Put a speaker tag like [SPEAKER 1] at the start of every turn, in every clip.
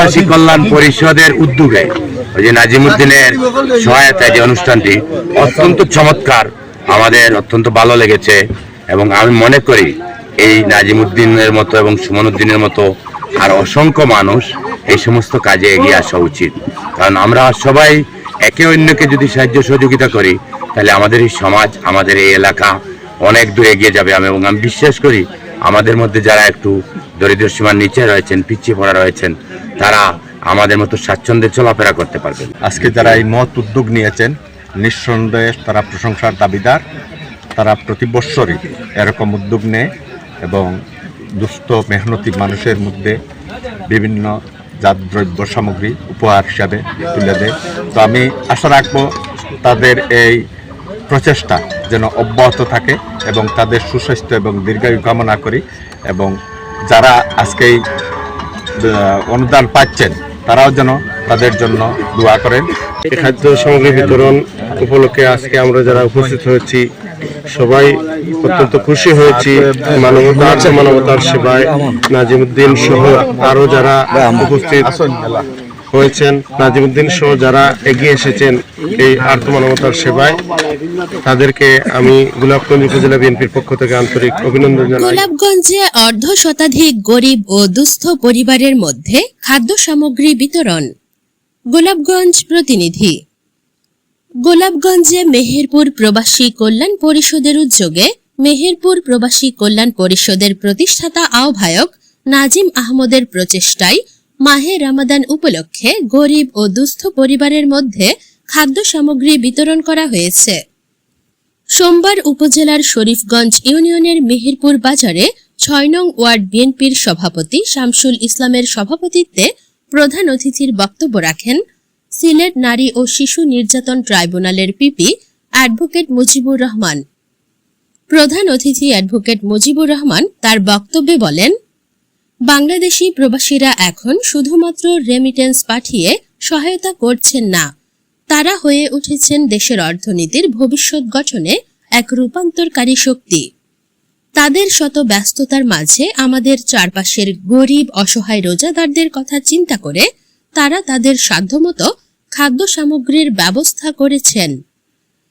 [SPEAKER 1] প্রবাসী কল্যাণ পরিষদের উদ্যোগে ওই যে নাজিমুদ্দিনের সহায়তায় যে অনুষ্ঠানটি অত্যন্ত চমৎকার, আমাদের অত্যন্ত ভালো লেগেছে। এবং আমি মনে করি এই নাজিমুদ্দিনের মতো এবং সুমন উদ্দিনের মতো আর অসংখ্য মানুষ এই সমস্ত কাজে এগিয়ে আসা উচিত। কারণ আমরা সবাই একে অন্যকে যদি সাহায্য সহযোগিতা করি তাহলে আমাদের এই সমাজ, আমাদের এই এলাকা অনেক দূর এগিয়ে যাবে। এবং আমি বিশ্বাস করি আমাদের মধ্যে যারা একটু দরিদ্র সীমার নিচে রয়েছেন, পিছিয়ে পড়া রয়েছেন, তারা আমাদের মতো স্বাচ্ছন্দ্যে চলাফেরা করতে পারবেন।
[SPEAKER 2] আজকে যারা এই মহৎ উদ্যোগ নিয়েছেন নিঃসন্দেহে তারা প্রশংসার দাবিদার। তারা প্রতি বৎসরই এরকম উদ্যোগ নেয় এবং দুস্থ মেহনতি মানুষের মধ্যে বিভিন্ন জাত দ্রব্য সামগ্রী উপহার হিসাবে তুলে দেয়। তো আমি আশা রাখবো তাদের এই প্রচেষ্টা যেন অব্যাহত থাকে এবং তাদের সুস্বাস্থ্য এবং দীর্ঘায়ু কামনা করি। এবং যারা আজকে এই অনুদান পাচ্ছেন তারাও যেন তাদের জন্য দোয়া করেন।
[SPEAKER 3] খাদ্য সামগ্রী বিতরণ উপলক্ষে আজকে আমরা যারা উপস্থিত হয়েছি সবাই অত্যন্ত খুশি হয়েছি। মানবতার সেবায় নাজিমুদ্দিন সহ আরো যারা উপস্থিত হয়েছেন, নাজিমুদ্দিন সহ যারা এগিয়ে এসেছেন এই আর্থ মানবতার সেবায়, তাদেরকে আমি গোলাপগঞ্জ উপজেলা বিএনপির পক্ষ থেকে আন্তরিক অভিনন্দন জানাই।
[SPEAKER 4] গোলাপগঞ্জে অর্ধ শতাধিক গরিব ও দুস্থ পরিবারের মধ্যে খাদ্য সামগ্রী বিতরণ। গোলাপগঞ্জ প্রতিনিধি। গোলাপগঞ্জে মেহেরপুর প্রবাসী কল্যাণ পরিষদের উদ্যোগে মেহেরপুর প্রবাসী কল্যাণ পরিষদের প্রতিষ্ঠাতা আহ্বায়ক নাজিম আহমদের প্রচেষ্টায় মাহে রমাদান উপলক্ষে গরিব ও দুস্থ পরিবারের মধ্যে খাদ্য সামগ্রী বিতরণ করা হয়েছে। সোমবার উপজেলার শরীফগঞ্জ ইউনিয়নের মেহেরপুর বাজারে ৬ নং ওয়ার্ড বিএনপির সভাপতি শামসুল ইসলামের সভাপতিত্বে প্রধান অতিথির বক্তব্য রাখেন সিলেট নারী ও শিশু নির্যাতন ট্রাইব্যুনালের পিপি অ্যাডভোকেট মুজিবুর রহমান। প্রধান অতিথি অ্যাডভোকেট মুজিবুর রহমান তার বক্তব্যে বলেন, বাংলাদেশি প্রবাসীরা এখন শুধুমাত্র রেমিটেন্স পাঠিয়ে সহায়তা করছেন না, তারা হয়ে উঠেছেন দেশের অর্থনীতির ভবিষ্যৎ গঠনে এক রূপান্তরকারী শক্তি। তাদের শত ব্যস্ততার মাঝে আমাদের চারপাশের গরিব অসহায় রোজাদারদের কথা চিন্তা করে তারা তাদের সাধ্যমতো খাদ্য সামগ্রীর ব্যবস্থা করেছেন।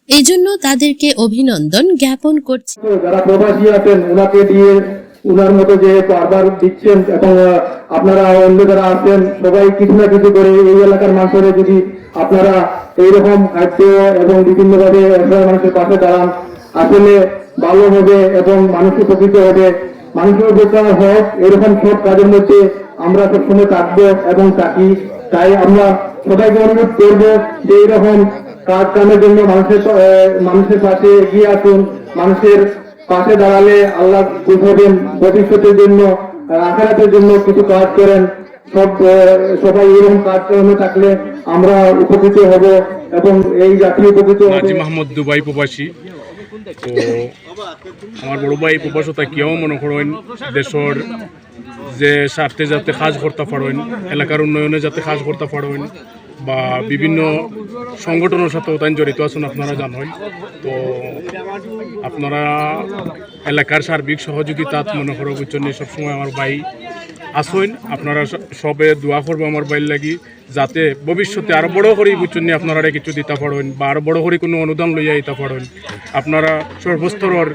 [SPEAKER 4] এজন্য তাদেরকে অভিনন্দন জ্ঞাপন করছি।
[SPEAKER 5] যারা প্রবাসী আছেন ওনাকে দিয়ে উনার মতো যে বারবার দিচ্ছেন এবং আপনারা অন্য যারা আছেন সবাই কিছু না কিছু করে এই এলাকার মানুষের যদি আপনারা এইরকম খাদ্য এবং বিভিন্ন ভাবে মানুষের পাশে দাঁড়ান আসলে ভালো হবে এবং মানুষ উপকৃত হবে। মানুষের উপকার হোক এরকম সব কাজের মধ্যে আমরা সবসময় থাকবো এবং থাকি। তাই আমরা সবাইকে অনুরোধ করবো যে এইরকম কাজ কামের জন্য মানুষের পাশে এগিয়ে আসুন। মানুষের পাশে দাঁড়ালে আল্লাহ বুঝাবেন ভবিষ্যতের জন্য, আখিরাতের জন্য কিছু কাজ করেন। সবাই এরকম কাজ কর্মে থাকলে আমরা উপকৃত হব এবং এই জাতি উপকৃত হবে।
[SPEAKER 6] নাজিম আহমদ দুবাই প্রবাসী। তো আমার বড় ভাই প্রবাসতা কেউ মনে করেন দেশের যে স্বার্থে যাতে কাজ করতে পারেন, এলাকার উন্নয়নে যাতে কাজ করতে পারেন বা বিভিন্ন সংগঠনের সাথেও তাই জড়িত আছেন আপনারা জানেন। তো আপনারা এলাকার সার্বিক সহযোগিতা মনে করার জন্য সবসময় আমার ভাই আসেন। আপনারা সবে দোয়া করবো আমার ভাইয়ের লাগি যাতে ভবিষ্যতে আরো বড় করে বুঝছেন আপনারা কিছু দিতে পারেন বা আরো বড় করে কোনো অনুদান লইয়া দিতে পারেন। আপনারা সর্বস্তরের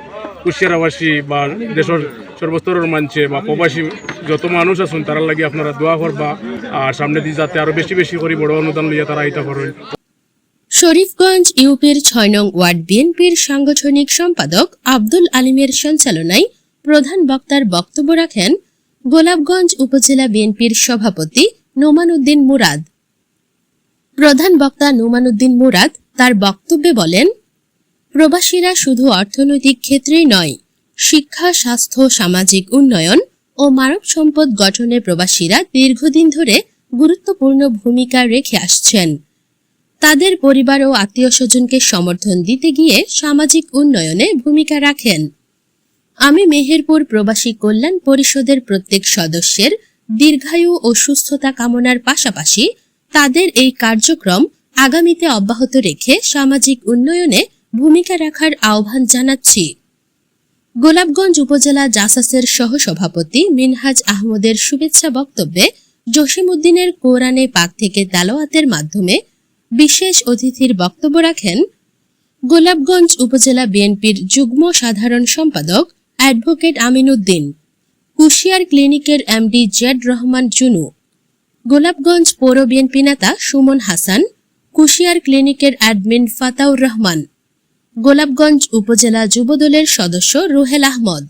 [SPEAKER 6] কুশিয়ারাবাসী বা দেশের সর্বস্তরের মানছে বা প্রবাসী যত মানুষ আছেন তারা লাগি আপনারা দোয়া করবা আর সামনে দিয়ে যাতে আরো বেশি বেশি করে বড় অনুদান লইয়া তারা দিতে পারেন।
[SPEAKER 4] শরীফগঞ্জ ইউপির ৬ নং ওয়ার্ড বিএনপির সাংগঠনিক সম্পাদক আব্দুল আলিমের সঞ্চালনায় প্রধান বক্তার বক্তব্য রাখেন গোলাপগঞ্জ উপজেলা বিএনপির সভাপতি নোমান উদ্দিন মুরাদ। প্রধান বক্তা নোমান উদ্দিন মুরাদ তার বক্তব্যে বলেন, প্রবাসীরা শুধু অর্থনৈতিক ক্ষেত্রেই নয়, শিক্ষা, স্বাস্থ্য, সামাজিক উন্নয়ন ও মানব সম্পদ গঠনে প্রবাসীরা দীর্ঘদিন ধরে গুরুত্বপূর্ণ ভূমিকা রেখে আসছেন। তাদের পরিবার ও আত্মীয় স্বজনকে সমর্থন দিতে গিয়ে সামাজিক উন্নয়নে ভূমিকা রাখেন। আমি মেহেরপুর প্রবাসী কল্যাণ পরিষদের প্রত্যেক সদস্যের দীর্ঘায়ু ও সুস্থতা কামনার পাশাপাশি তাদের এই কার্যক্রম আগামীতে অব্যাহত রেখে সামাজিক উন্নয়নে ভূমিকা রাখার আহ্বান জানাচ্ছি। গোলাপগঞ্জ উপজেলা জাসাসের সহসভাপতি মিনহাজ আহমদের শুভেচ্ছা বক্তব্যে জসিমউদ্দিনের কোরআনে পাক থেকে তেলাওয়াতের মাধ্যমে বিশেষ অতিথির বক্তব্য রাখেন গোলাপগঞ্জ উপজেলা বিএনপির যুগ্ম সাধারণ সম্পাদক অ্যাডভোকেট আমিন উদ্দিন, কুশিয়ার ক্লিনিকের এমডি জেড রহমান চুনু, গোলাপগঞ্জ পৌর বিএনপি নেতা সুমন হাসান, কুশিয়ার ক্লিনিকের অ্যাডমিন ফাতাউর রহমান, গোলাপগঞ্জ উপজেলা যুবদলের সদস্য রুহেল আহমদ,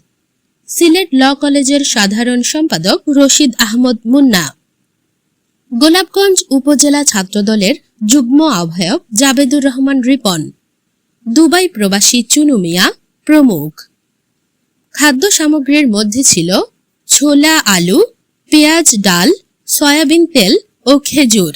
[SPEAKER 4] সিলেট ল কলেজের সাধারণ সম্পাদক রশিদ আহমদ মুন্না, গোলাপগঞ্জ উপজেলা ছাত্রদলের যুগ্ম আহ্বায়ক জাবেদুর রহমান রিপন, দুবাই প্রবাসী চুনু মিয়া প্রমুখ। খাদ্য সামগ্রীর মধ্যে ছিল ছোলা, আলু, পেঁয়াজ, ডাল, সয়াবিন তেল ও খেজুর।